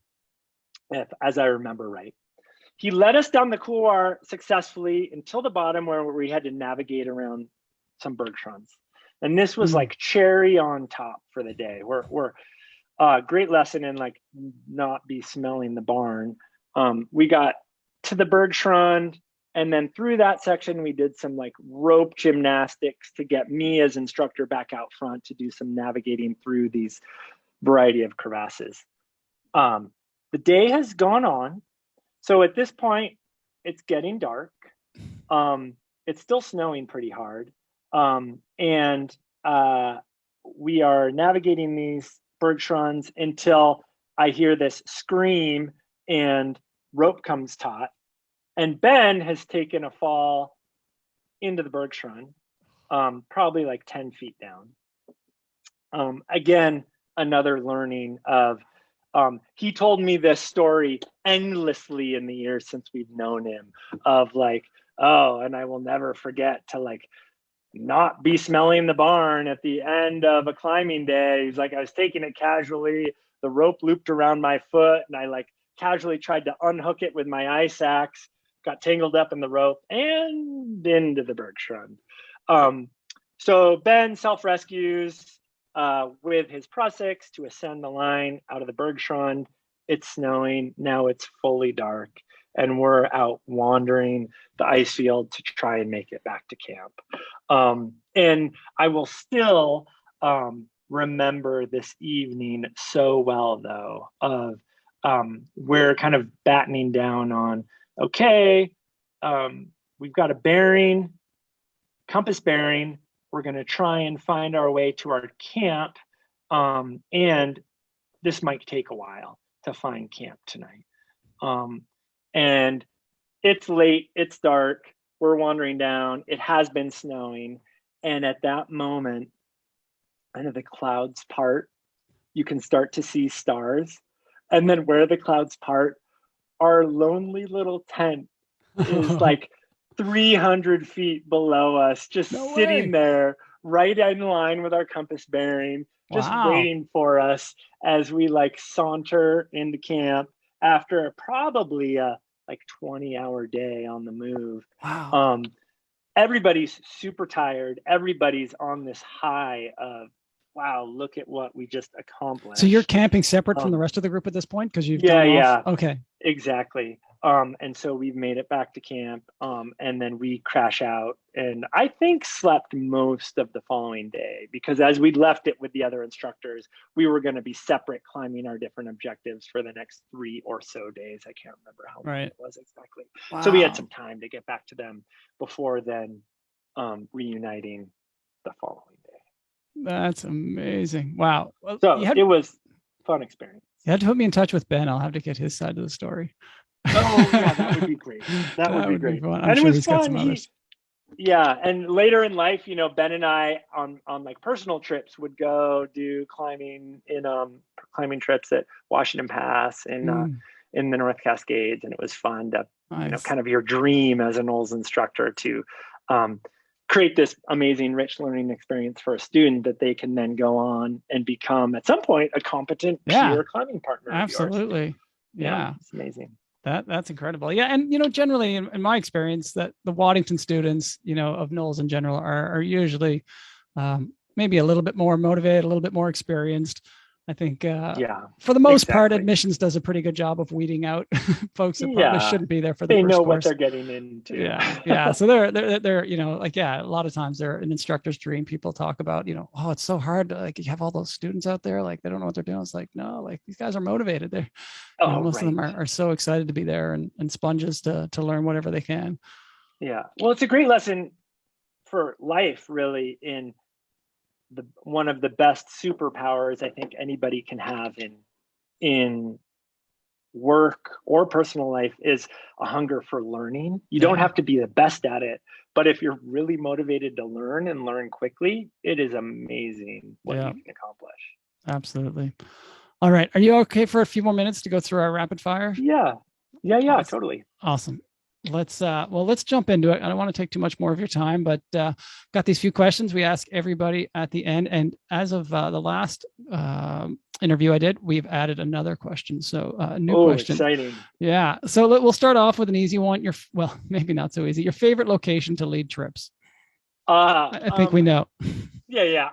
as I remember right. He led us down the couloir successfully until the bottom where we had to navigate around some bergschrunds. And this was like cherry on top for the day. We're great lesson in like not be smelling the barn. We got to the bergschrund, and then through that section, we did some like rope gymnastics to get me as instructor back out front to do some navigating through these variety of crevasses. The day has gone on. So at this point, it's getting dark. It's still snowing pretty hard. And we are navigating these bergschrunds until I hear this scream and rope comes taut. And Ben has taken a fall into the bergschrund, probably like 10 feet down. Again, another learning of, he told me this story endlessly in the years since we've known him of like, oh, and I will never forget to like not be smelling the barn at the end of a climbing day. He's like, I was taking it casually. The rope looped around my foot and I like casually tried to unhook it with my ice axe, got tangled up in the rope and into the bergschrund. So Ben self-rescues with his Prussics to ascend the line out of the bergschrund. It's snowing. Now it's fully dark. And we're out wandering the ice field to try and make it back to camp. And I will still remember this evening so well, though, of we're kind of battening down on, okay, we've got a bearing, compass bearing. We're going to try and find our way to our camp. And this might take a while to find camp tonight. And it's late, it's dark, we're wandering down, it has been snowing. And at that moment, kind of the clouds part, you can start to see stars. And then where the clouds part, our lonely little tent is like 300 feet below us, just sitting there right in line with our compass bearing, just waiting for us as we like saunter into camp after probably a like 20-hour day on the move. Wow. Everybody's super tired. Everybody's on this high of, wow, look at what we just accomplished. So you're camping separate from the rest of the group at this point because you've done off? Yeah, okay, exactly. And so we've made it back to camp, and then we crash out, and I think slept most of the following day, because as we left it with the other instructors, we were going to be separate climbing our different objectives for the next 3 or so days. I can't remember how many it was exactly. Wow. So we had some time to get back to them before then reuniting the following day. That's amazing. Wow. Well, so it was fun experience. You had to put me in touch with Ben. I'll have to get his side of the story. Oh yeah, that would be great. That would be great. Fun. And sure it was fun. Yeah, and later in life, you know, Ben and I on like personal trips would go do climbing climbing trips at Washington Pass and in the North Cascades, and it was fun to you know, kind of your dream as a NOLS instructor to create this amazing, rich learning experience for a student that they can then go on and become at some point a competent peer climbing partner. Absolutely, yeah, it's amazing. That's incredible. Yeah. And, you know, generally in my experience that the Waddington students, you know, of NOLS in general are usually maybe a little bit more motivated, a little bit more experienced. I think for the most part, admissions does a pretty good job of weeding out folks that probably shouldn't be there for the first know course. What they're getting into. Yeah. So they're you know, like, a lot of times they're an instructor's dream. People talk about, you know, oh, it's so hard to, like, you have all those students out there, like, they don't know what they're doing. It's like, no, like, these guys are motivated. They're most of them are so excited to be there and sponges to learn whatever they can. Yeah. Well, it's a great lesson for life, really, in one of the best superpowers I think anybody can have in work or personal life is a hunger for learning. You don't have to be the best at it, but if you're really motivated to learn and learn quickly, it is amazing what you can accomplish. Absolutely. All right. Are you okay for a few more minutes to go through our rapid fire? Yeah, totally. Awesome. Let's jump into it. I don't want to take too much more of your time, but got these few questions we ask everybody at the end. And as of the last interview I did, we've added another question. So a new question. Exciting. Yeah. So we'll start off with an easy one. Well, maybe not so easy. Your favorite location to lead trips? I think we know. Yeah.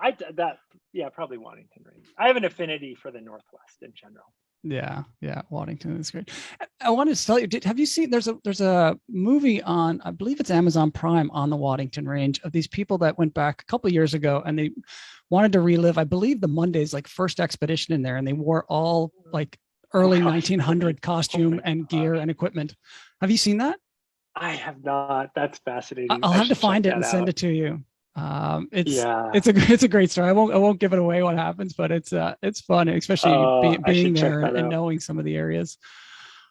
Probably Waddington Range. I have an affinity for the Northwest in general. Yeah, Waddington is great. I wanted to tell you, have you seen, there's a movie on, I believe it's Amazon Prime, on the Waddington Range, of these people that went back a couple of years ago and they wanted to relive, I believe, the Monday's like first expedition in there, and they wore all like early 1900 costume and gear and equipment. Have you seen that? I have not. That's fascinating. I'll have to find it and send it to you. It's a great story. I won't give it away what happens, but it's fun, especially being there and knowing some of the areas.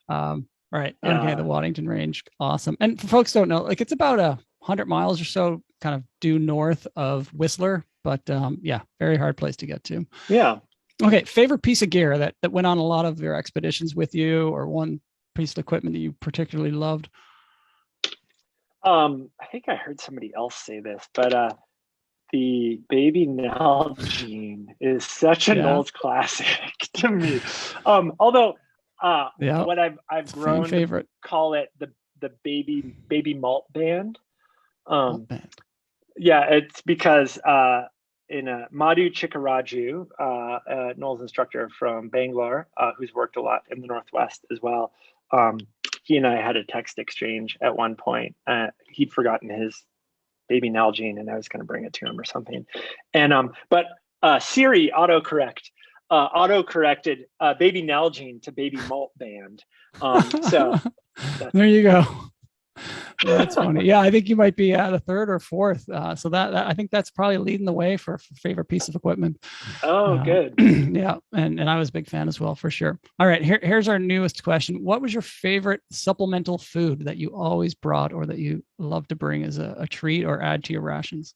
Right. Okay. The Waddington Range. Awesome. And for folks who don't know, like, it's about 100 miles or so kind of due north of Whistler, but very hard place to get to. Yeah. Okay. Favorite piece of gear that went on a lot of your expeditions with you, or one piece of equipment that you particularly loved? I think I heard somebody else say this, but the baby Nalgene is such a NOLS classic to me. Although what I've grown to call it the baby malt band. Yeah, it's because in Madhu Chikkaraju, a NOLS instructor from Bangalore, who's worked a lot in the Northwest as well. He and I had a text exchange at one point. He'd forgotten his baby Nalgene, and I was going to bring it to him or something. And but Siri autocorrected baby Nalgene to baby malt band. So there you go. That's funny. Yeah, I think you might be the third or fourth. So that I think that's probably leading the way for favorite piece of equipment. Oh, good. Yeah, and I was a big fan as well, for sure. All right, here's our newest question. What was your favorite supplemental food that you always brought, or that you love to bring as a treat or add to your rations?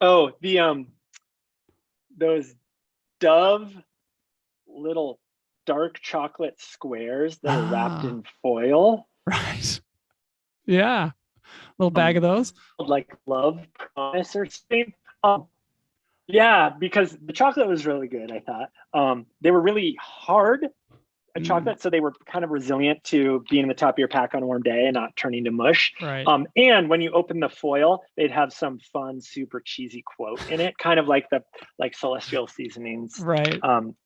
Oh, the those Dove little dark chocolate squares that are wrapped in foil. Right. Yeah. Little bag of those. Like Love Promise or something. Yeah, because the chocolate was really good, I thought. They were really hard chocolate, so they were kind of resilient to being in the top of your pack on a warm day and not turning to mush. Right. And when you open the foil, they'd have some fun, super cheesy quote in it, kind of like the Celestial Seasonings, right.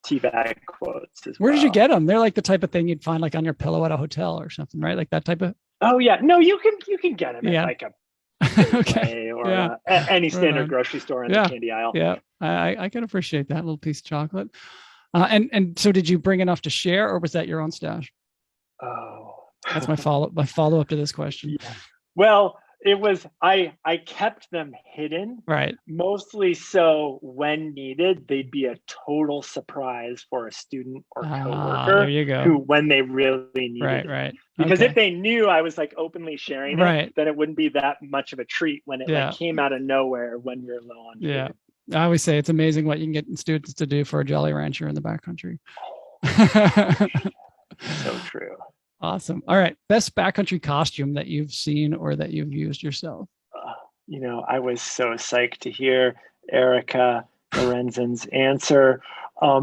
Tea bag quotes as Where well. did you get them? They're like the type of thing you'd find like on your pillow at a hotel or something, right? Like that type of. Oh yeah, no, you can get them at like a okay. or any standard grocery store in the candy aisle. Yeah, I can appreciate that little piece of chocolate. And so did you bring enough to share, or was that your own stash? Oh, that's my follow up to this question. Yeah. Well, it was I kept them hidden, right? Mostly so when needed, they'd be a total surprise for a student or coworker. There you go. Who, when they really needed it. Right. Because if they knew I was like openly sharing it, then it wouldn't be that much of a treat when it like came out of nowhere when you're low on food. Yeah. I always say it's amazing what you can get students to do for a Jolly Rancher in the backcountry. So true. Awesome. All right. Best backcountry costume that you've seen or that you've used yourself? I was so psyched to hear Erica Lorenzen's answer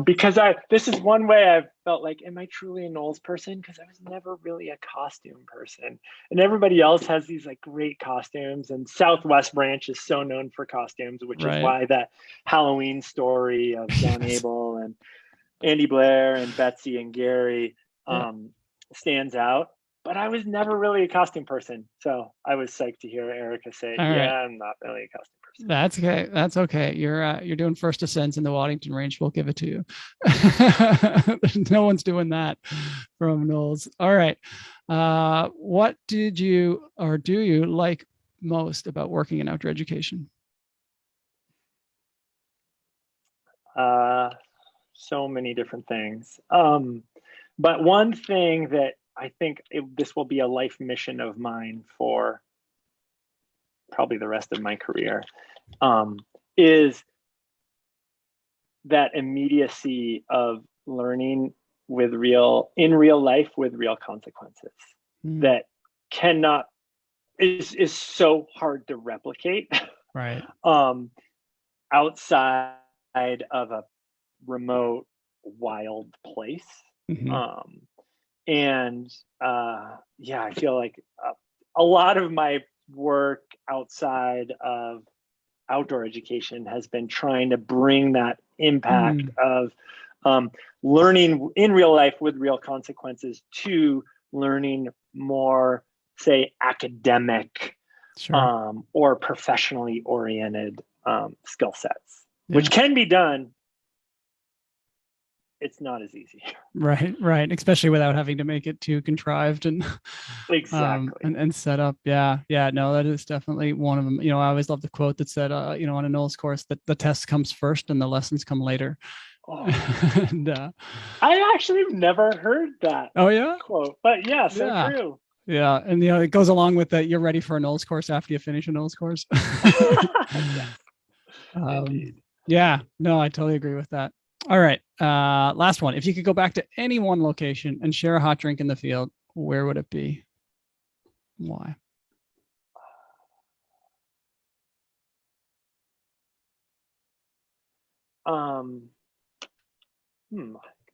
because this is one way I've felt like, am I truly a NOLS person? Because I was never really a costume person. And everybody else has these like great costumes. And Southwest Branch is so known for costumes, which is why that Halloween story of John Abel and Andy Blair and Betsy and Gary stands out. But I was never really a costume person. So I was psyched to hear Erica say, I'm not really a costume person. That's okay. That's okay. You're doing first ascents in the Waddington Range. We'll give it to you. No one's doing that from NOLS. All right. What did you or do you like most about working in outdoor education? So many different things. But one thing that I think this will be a life mission of mine for probably the rest of my career, is that immediacy of learning in real life with real consequences that is so hard to replicate. Right. Outside of a remote, wild place. I feel like a lot of my work outside of outdoor education has been trying to bring that impact of learning in real life with real consequences to learning more, say, academic or professionally oriented skill sets, which can be done. It's not as easy. Right. Especially without having to make it too contrived and and set up. Yeah. No, that is definitely one of them. I always love the quote that said, on a NOLS course that the test comes first and the lessons come later. And, I actually never heard that. Oh yeah, quote, but so true. Yeah, and it goes along with that. You're ready for a NOLS course after you finish a NOLS course. Yeah, no, I totally agree with that. All right, last one. If you could go back to any one location and share a hot drink in the field, where would it be? Why? Could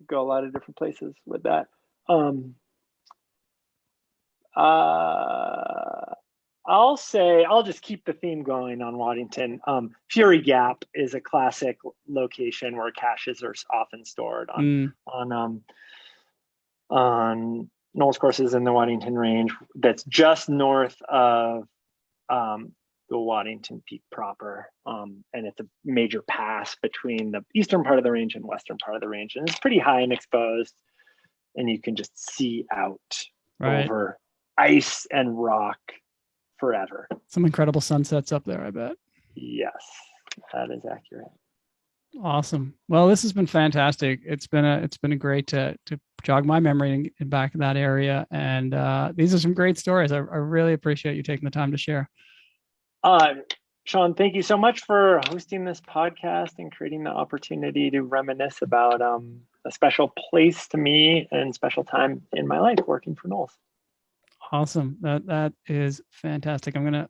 go a lot of different places with that. I'll just keep the theme going on Waddington. Fury Gap is a classic location where caches are often stored on NOLS courses in the Waddington Range. That's just north of the Waddington Peak proper, and it's a major pass between the eastern part of the range and western part of the range, and it's pretty high and exposed, and you can just see out over ice and rock forever. Some incredible sunsets up there, I bet. Yes, that is accurate. Awesome. Well, this has been fantastic. It's been a great to jog my memory and back in that area. And these are some great stories. I really appreciate you taking the time to share. Sean, thank you so much for hosting this podcast and creating the opportunity to reminisce about a special place to me and special time in my life working for NOLS. Awesome. That is fantastic. I'm gonna